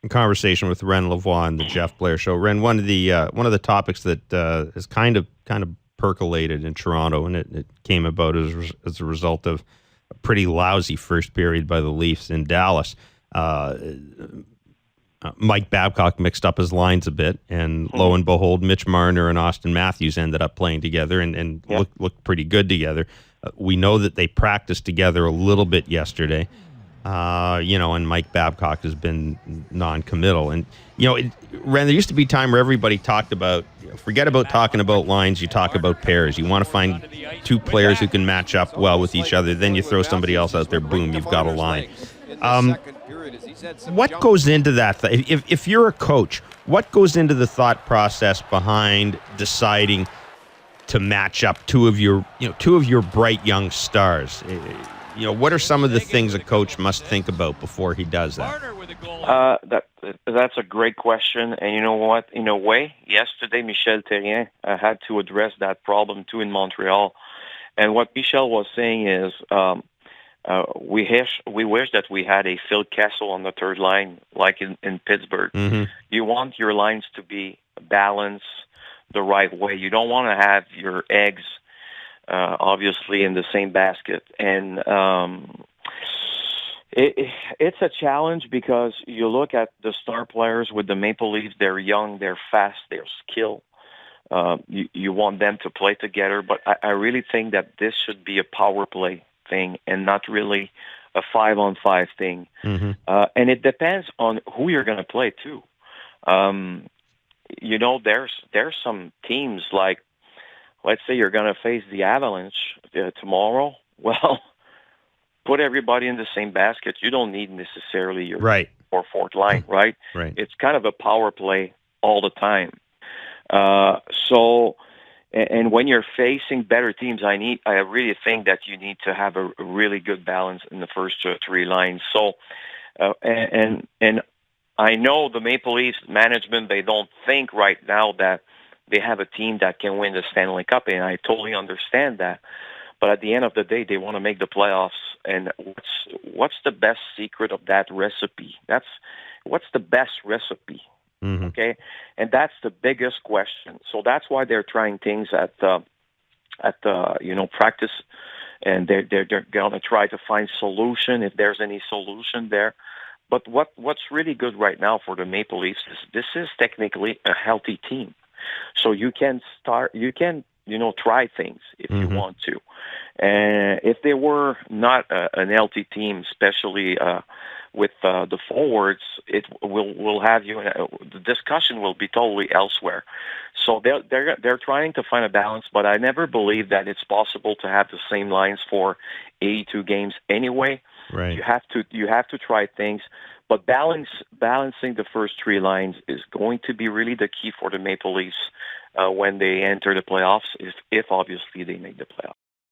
conversation with Ren Lavoie on the Jeff Blair Show. Ren, one of the topics that has kind of percolated in Toronto, and it came about as a result of a pretty lousy first period by the Leafs in Dallas. Mike Babcock mixed up his lines a bit, and lo and behold, Mitch Marner and Auston Matthews ended up playing together and looked pretty good together. We know that they practiced together a little bit yesterday. And Mike Babcock has been non-committal. And, Ren, there used to be a time where everybody talked about, forget about talking about lines, you talk about pairs. You want to find two players who can match up well with each other, then you throw somebody else out there, boom, you've got a line. What goes into that? If you're a coach, what goes into the thought process behind deciding to match up two of your bright young stars? What are some of the things a coach must think about before he does that? That's a great question. And you know what? In a way, yesterday, Michel Therrien had to address that problem too in Montreal. And what Michel was saying is we wish that we had a Phil Kessel on the third line like in Pittsburgh. Mm-hmm. You want your lines to be balanced the right way. You don't want to have your eggs obviously in the same basket. And it's a challenge because you look at the star players with the Maple Leafs, they're young, they're fast, they're skilled. You want them to play together, but I really think that this should be a power play thing and not really a 5-on-5 thing. Mm-hmm. And it depends on who you're going to play too. There's some teams like, let's say you're going to face the Avalanche tomorrow. Well, put everybody in the same basket. You don't need necessarily your or fourth line, right? Right. It's kind of a power play all the time. And when you're facing better teams, I really think that you need to have a really good balance in the first three lines. So, and I know the Maple Leafs management, they don't think right now that they have a team that can win the Stanley Cup, and I totally understand that. But at the end of the day, they want to make the playoffs. And what's the best secret of that recipe? What's the best recipe? Mm-hmm. Okay, and that's the biggest question. So that's why they're trying things at practice, and they're going to try to find solution if there's any solution there. But what's really good right now for the Maple Leafs is this is technically a healthy team. So you can try things if you want to. And if they were not an healthy team, especially with the forwards, it will have the discussion will be totally elsewhere. So they're trying to find a balance, but I never believe that it's possible to have the same lines for 82 games anyway. Right. You have to try things. But balancing the first three lines is going to be really the key for the Maple Leafs when they enter the playoffs, if obviously they make the playoffs.